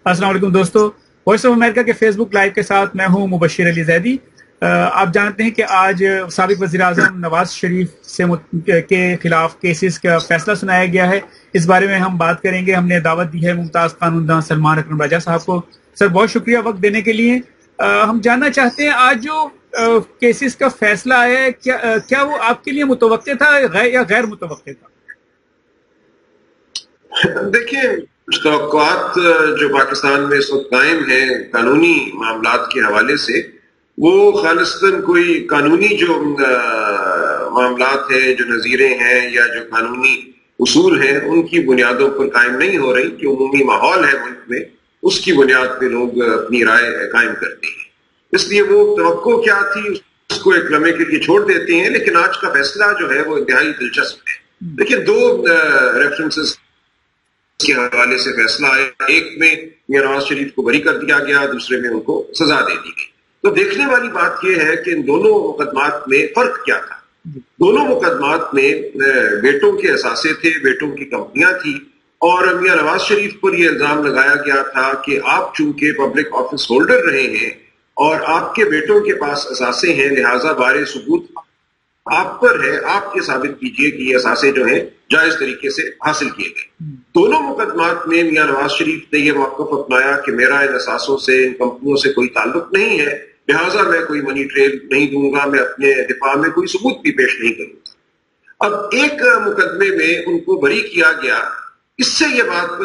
अस्सलाम वालेकुम दोस्तों, वॉइस ऑफ अमेरिका के फेसबुक लाइव के साथ मैं हूं मुबशिर अली जैदी। आप जानते हैं कि आज साबिक वज़ीर आज़म नवाज शरीफ के खिलाफ केसेस का फैसला सुनाया गया है। इस बारे में हम बात करेंगे। हमने दावत दी है मुमताज़ कानूनदान सलमान अकरम राजा साहब को। सर, बहुत शुक्रिया वक्त देने के लिए। हम जानना चाहते हैं, आज जो केसेस का फैसला आया है, क्या वो आपके लिए मुतवक्के था या गैर मुतवक्के था? देखिए, तवक्कुआत जो पाकिस्तान में इस वक्त कायम है कानूनी मामलात के हवाले से, वो खालिस्तन कोई कानूनी जो मामलात है, जो नज़ीरें हैं या जो कानूनी उसूल हैं, उनकी बुनियादों पर कायम नहीं हो रही। कि उमूमी माहौल है मुल्क में, उसकी बुनियाद पे लोग अपनी राय कायम करते हैं। इसलिए वो तवक्को क्या थी उसको एक लम्हे के लिए छोड़ देते हैं। लेकिन आज का फैसला जो है वो इंतहाई दिलचस्प है। लेकिन दो रेफरेंसेस के हवाले से फैसला आया। एक में मियां नवाज शरीफ को बरी कर दिया गया, दूसरे में उनको सजा दे दी गई। तो देखने वाली बात यह है कि इन दोनों मुकदमात में फर्क क्या था। दोनों मुकदमात में बेटों के असासे थे, बेटों की कंपनियां थी, और मियां नवाज शरीफ पर यह इल्जाम लगाया गया था कि आप चूंकि पब्लिक ऑफिस होल्डर रहे हैं और आपके बेटों के पास असासे हैं, लिहाजा बारे सबूत आप पर है, आप ये साबित कीजिए कि ये असासे जो हैं जायज तरीके से हासिल किए गए। दोनों मुकदमात में मियां नवाज शरीफ ने यह मौक़िफ़ अपनाया कि मेरा इन असासों से, इन कंपनियों से कोई ताल्लुक नहीं है, लिहाजा मैं कोई मनी ट्रेल नहीं दूंगा, मैं अपने दिफा में कोई सबूत भी पेश नहीं करूंगा। अब एक मुकदमे में उनको बरी किया गया। इससे यह बात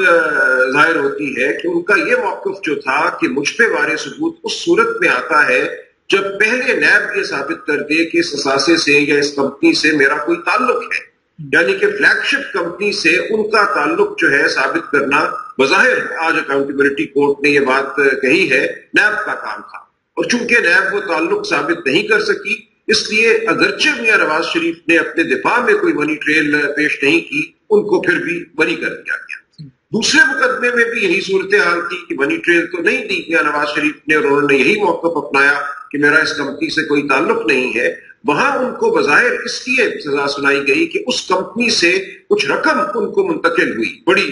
जाहिर होती है कि उनका यह मौक़िफ़ जो था कि मुझ पे वारे सबूत उस सूरत में आता है जब पहले नैब ये साबित कर दे कि इस असासे से या इस कंपनी से मेरा कोई ताल्लुक है। यानी कि फ्लैगशिप कंपनी से उनका ताल्लुक जो है साबित करना बज़ाहिर आज अकाउंटेबिलिटी कोर्ट ने यह बात कही है नैब का काम था, और चूंकि नैब वो ताल्लुक साबित नहीं कर सकी, इसलिए अगरचे मियां नवाज शरीफ ने अपने दिफा में कोई मनी ट्रेल पेश नहीं की, उनको फिर भी बरी कर दिया गया। दूसरे मुकदमे में भी यही सूरत हाल थी कि मनी ट्रेल तो नहीं दी मियां नवाज शरीफ ने, और उन्होंने यही मौक़िफ़ अपनाया कि मेरा इस कंपनी से कोई ताल्लुक नहीं है। वहां उनको बज़ाहिर इसलिए सजा सुनाई गई कि उस कंपनी से कुछ रकम उनको मुंतकिल हुई, बड़ी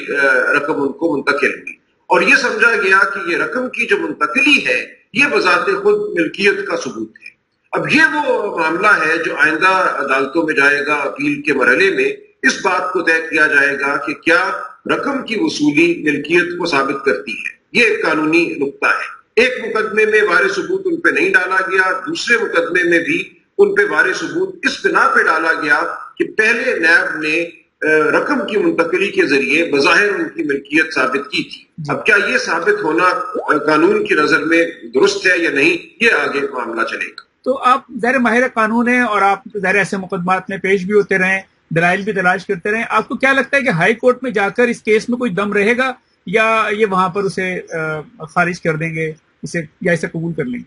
रकम उनको मुंतकिल हुई, और यह समझा गया कि यह रकम की जो मुंतकिली है यह बजाते खुद मिल्कियत का सबूत है। अब ये वो मामला है जो आइंदा अदालतों में जाएगा, अपील के मरहले में इस बात को तय किया जाएगा कि क्या रकम की वसूली मिल्कियत को साबित करती है। ये एक कानूनी नुक्ता है। एक मुकदमे में वारे सबूत उन पे नहीं डाला गया, दूसरे मुकदमे में भी उन पे वारे सबूत इस बिना पे डाला गया कि पहले नैब ने रकम की मुंतकिली के जरिए बज़ाहिर उनकी मिल्कियत साबित की थी। अब क्या ये साबित होना कानून की नजर में दुरुस्त है या नहीं, ये आगे मामला चलेगा। तो आप ज़ाहिर माहिर कानून हैं और आप ज़ाहिर ऐसे मुकदमात में पेश भी होते रहे, दलाइल भी तलाश करते रहे। आपको क्या लगता है कि हाई कोर्ट में जाकर इस केस में कोई दम रहेगा, या ये वहां पर उसे खारिज कर देंगे, इसे कबूल कर लेंगे?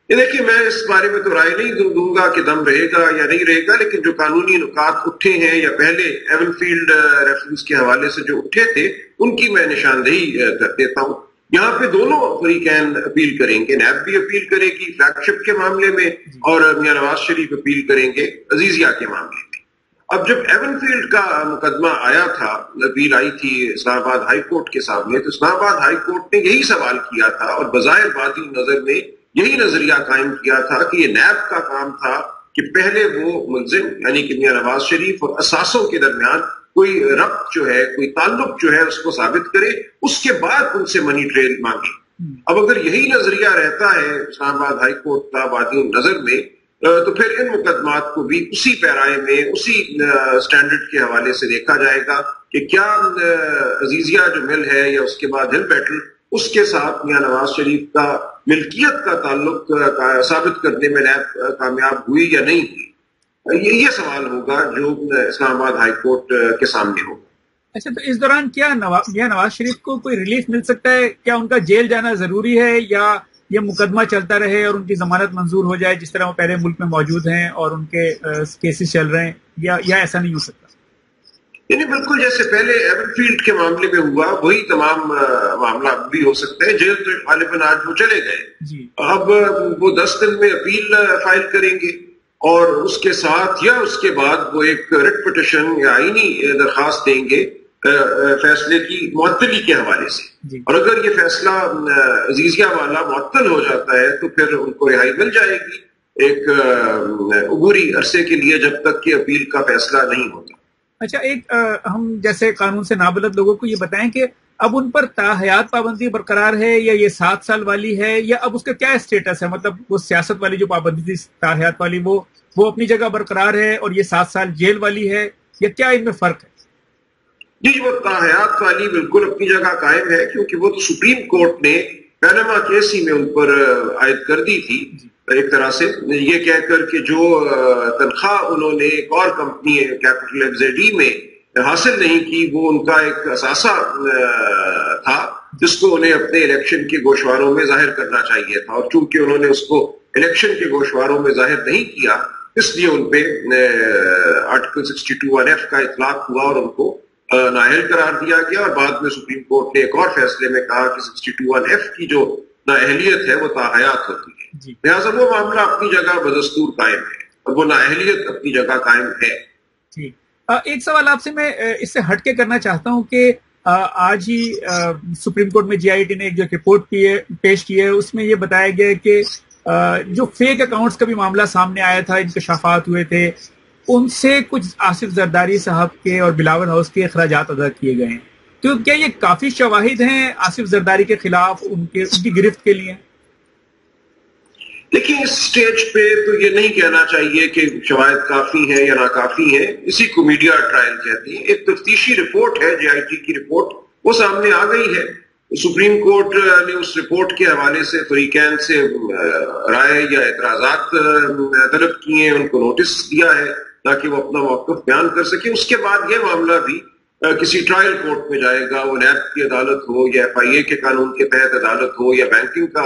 ये देखिए, मैं इस बारे में तो राय नहीं दूंगा कि दम रहेगा या नहीं रहेगा, लेकिन जो कानूनी नुकात उठे हैं या पहले एवनफील्ड रेफरेंस के हवाले से जो उठे थे, उनकी मैं निशानदेही कर देता हूं। यहाँ पे दोनों फरीकैन अपील करेंगे, नैब भी अपील करेगी फ्लैगशिप के मामले में, और मियां नवाज शरीफ अपील करेंगे अजीजिया के मामले में। अब जब एवनफील्ड का मुकदमा आया था, अपील आई थी इस्लामाबाद हाई कोर्ट के सामने, तो इस्लामाबाद हाई कोर्ट ने यही सवाल किया था और बज़ाहिर बादी नजर में यही नजरिया कायम किया था कि ये नैब का काम था कि पहले वो मुलजिम यानी कि मियां नवाज शरीफ और असासों के दरमियान कोई रब्त जो है, कोई ताल्लुक जो है उसको साबित करे, उसके बाद उनसे मनी ट्रेल मांगे। अब अगर यही नजरिया रहता है इस्लामाबाद हाई कोर्ट का बादी नजर में, तो फिर इन मुकदमात को भी उसी पैराए में, उसी स्टैंडर्ड के हवाले से देखा जाएगा कि क्या अजीजिया जो मिल है या उसके बाद हिल बैटल, उसके साथ मियां नवाज शरीफ का मिल्कियत का ताल्लुक साबित करने में नैब कामयाब हुई या नहीं हुई। ये सवाल होगा जो इस्लामाबाद हाई कोर्ट के सामने होगा। अच्छा, तो इस दौरान क्या मियां नवाज शरीफ को कोई रिलीफ मिल सकता है? क्या उनका जेल जाना जरूरी है, या ये मुकदमा चलता रहे और उनकी जमानत मंजूर हो जाए जिस तरह वो पहले मुल्क में मौजूद हैं और उनके केसेस चल रहे हैं, या ऐसा नहीं हो सकता? यानी बिल्कुल जैसे पहले एवनफील्ड के मामले में हुआ वही तमाम मामला भी हो सकता है। जेल तो गालिबन आज वो चले गए, अब वो 10 दिन में अपील फाइल करेंगे और उसके साथ या उसके बाद वो एक रिट पिटिशन या आईनी दरखास्त देंगे فیصلے کی معطلی کے حوالے سے، اور اگر یہ فیصلہ عزیزیہ والا معطل ہو جاتا ہے تو پھر ان کو رہائی مل جائے گی ایک عبوری عرصے کے لیے، جب تک کہ اپیل کا فیصلہ نہیں ہوتا۔ اچھا، ایک ہم جیسے قانون سے نابلد لوگوں کو یہ بتائیں کہ اب ان پر تاحیات پابندی برقرار ہے یا یہ 7 سال والی ہے، یا اب اس کا کیا اسٹیٹس ہے؟ مطلب وہ سیاست والی جو پابندی تھی تاحیات والی وہ اپنی جگہ برقرار ہے اور یہ 7 سال جیل والی ہے، یا کیا ان میں فرق ہے؟ جی، وہ تاحیات والی بالکل اپنی جگہ قائم ہے، کیونکہ وہ تو سپریم کورٹ نے پیناما کیس ہی میں ان پر عائد کر دی تھی ایک طرح سے، یہ کہہ کر کہ جو تنخواہ انہوں نے ایک اور کمپنی کیپٹل ایف میں حاصل نہیں کی، وہ ان کا ایک اثاثہ تھا جس کو انہیں اپنے الیکشن کے گوشواروں میں ظاہر کرنا چاہیے تھا، اور چونکہ انہوں نے اس کو الیکشن کے گوشواروں میں ظاہر نہیں کیا، اس لیے ان پہ آرٹیکل 62(1)(f) کا اطلاق ہوا اور ان کو نااہل قرار دیا گیا، اور بعد میں سپریم کورٹ نے ایک اور فیصلے میں کہا کہ 62(1)(f) کی جو نااہلیت ہے وہ تاحیات ہوتی ہے، لہٰذا وہ معاملہ اپنی جگہ بدستور قائم ہے اور وہ نااہلیت اپنی جگہ قائم ہے۔ ٹھیک، ایک سوال آپ سے میں اس سے ہٹ کے کرنا چاہتا ہوں کہ آج ہی سپریم کورٹ میں GIT نے ایک جو رپورٹ پیش کی ہے، اس میں یہ بتایا گیا کہ جو فیک اکاؤنٹس کا بھی معاملہ سامنے آیا تھا، انکشافات ہوئے تھے، ان سے کچھ آصف زرداری صاحب کے اور بلاول ہاؤس کے اخراجات ادا کیے گئے ہیں، تو کیا یہ کافی شواہد ہیں آصف زرداری کے خلاف ان کی گرفت کے لیے؟ دیکھیں، اس سٹیج پہ تو یہ نہیں کہنا چاہیے کہ شواہد کافی ہیں یا ناکافی ہیں، اسی کو میڈیا ٹرائل کہتے ہیں۔ ایک تفتیشی رپورٹ ہے GIT کی رپورٹ، وہ سامنے آ گئی ہے، سپریم کورٹ نے اس رپورٹ کے حوالے سے فریقین سے رائے یا اعتراضات طلب کیے ہیں، ان کو نوٹس دیا ہے تاکہ وہ اپنا موقف بیان کر سکے۔ اس کے بعد یہ معاملہ بھی کسی ٹرائل کورٹ میں جائے گا، وہ نیب کی عدالت ہو یا FIA کے قانون کے تحت عدالت ہو یا بینکنگ کا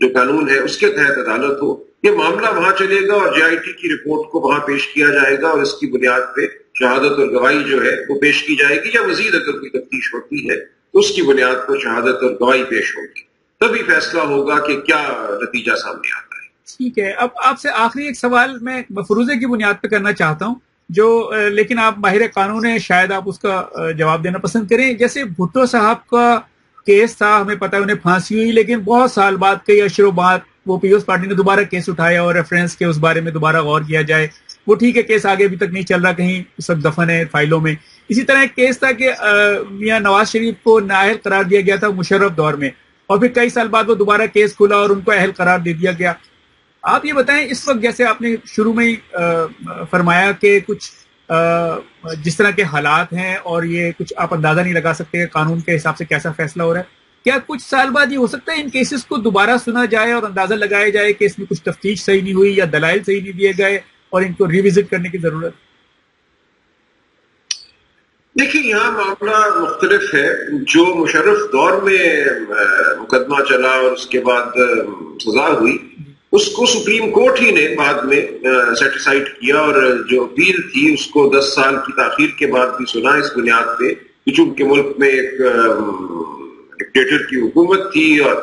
جو قانون ہے اس کے تحت عدالت ہو، یہ معاملہ وہاں چلے گا اور GIT کی رپورٹ کو وہاں پیش کیا جائے گا، اور اس کی بنیاد پہ شہادت اور گواہی جو ہے وہ پیش کی جائے گی، یا مزید اگر کوئی تفتیش ہوتی ہے تو اس کی بنیاد پر شہادت اور گواہی پیش ہوگی، تبھی فیصلہ ہوگا کہ کیا نتیجہ سامنے آتا ہے۔ ٹھیک ہے، اب آپ سے آخری ایک سوال میں مفروضے کی بنیاد پہ کرنا چاہتا ہوں، جو لیکن آپ ماہر قانون ہیں، شاید آپ اس کا جواب دینا پسند کریں۔ جیسے بھٹو صاحب کا کیس تھا، ہمیں پتا ہے انہیں پھانسی ہوئی، لیکن بہت سال بعد کئی اشروں بعد وہ پیپلز پارٹی نے دوبارہ کیس اٹھایا اور ریفرنس کے اس بارے میں دوبارہ غور کیا جائے۔ وہ ٹھیک ہے، کیس آگے ابھی تک نہیں چل رہا، کہیں اس وقت دفن ہے فائلوں میں۔ اسی طرح ایک کیس تھا کہ میاں نواز شریف کو نااہل قرار دیا گیا تھا مشرف دور میں، اور پھر کئی سال بعد وہ دوبارہ کیس کھلا اور ان کو اہل قرار دے دیا گیا۔ آپ یہ بتائیں، اس وقت جیسے آپ نے شروع میں ہی فرمایا کہ کچھ جس طرح کے حالات ہیں اور یہ کچھ آپ اندازہ نہیں لگا سکتے کہ قانون کے حساب سے کیسا فیصلہ ہو رہا ہے، کیا کچھ سال بعد یہ ہو سکتا ہے ان کیسز کو دوبارہ سنا جائے اور اندازہ لگایا جائے کہ اس میں کچھ تفتیش صحیح نہیں ہوئی یا دلائل صحیح نہیں دیے گئے اور ان کو ریوزٹ کرنے کی ضرورت؟ دیکھیے، یہاں معاملہ مختلف ہے۔ جو مشرف دور میں مقدمہ چلا اور اس کے بعد سزا ہوئی، اس کو سپریم کورٹ ہی نے بعد میں سیٹیسفائڈ کیا، اور جو اپیل تھی اس کو 10 سال کی تاخیر کے بعد بھی سنا، اس بنیاد پہ کہ چونکہ ملک میں ایک ڈکٹیٹر کی حکومت تھی اور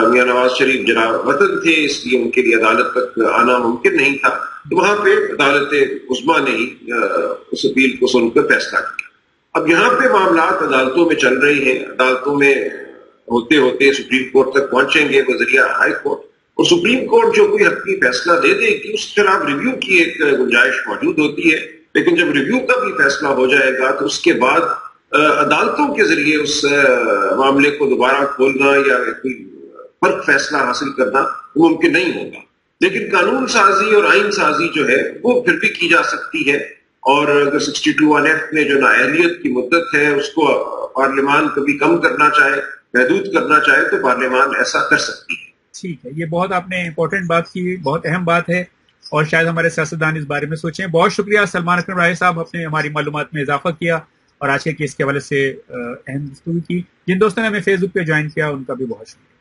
میاں نواز شریف جناب وطن تھے، اس لیے ان کے لیے عدالت تک آنا ممکن نہیں تھا، تو وہاں پہ عدالت عظمیٰ نے ہی اس اپیل کو سن کر فیصلہ کیا۔ اب یہاں پہ معاملات عدالتوں میں چل رہے ہیں، عدالتوں میں ہوتے ہوتے سپریم کورٹ تک پہنچیں گے بذریعہ ہائی کورٹ، اور سپریم کورٹ جو کوئی حقیقی فیصلہ دے دے گی اس کے خلاف ریویو کی ایک گنجائش موجود ہوتی ہے، لیکن جب ریویو کا بھی فیصلہ ہو جائے گا تو اس کے بعد عدالتوں کے ذریعے اس معاملے کو دوبارہ کھولنا یا کوئی فرق فیصلہ حاصل کرنا ممکن نہیں ہوگا۔ لیکن قانون سازی اور آئین سازی جو ہے وہ پھر بھی کی جا سکتی ہے، اور اگر 62(1)(f) میں جو نااہلیت کی مدت ہے اس کو پارلیمان کبھی کم کرنا چاہے، محدود کرنا چاہے، تو پارلیمان ایسا کر سکتی ہے۔ ٹھیک ہے، یہ بہت آپ نے امپورٹنٹ بات کی، بہت اہم بات ہے، اور شاید ہمارے سیاستدان اس بارے میں سوچیں۔ بہت شکریہ سلمان اکرم راہی صاحب، آپ نے ہماری معلومات میں اضافہ کیا اور آج کے کیس کے حوالے سے اہم گفتگو کی۔ جن دوستوں نے ہمیں فیس بک پہ جوائن کیا ان کا بھی بہت شکریہ۔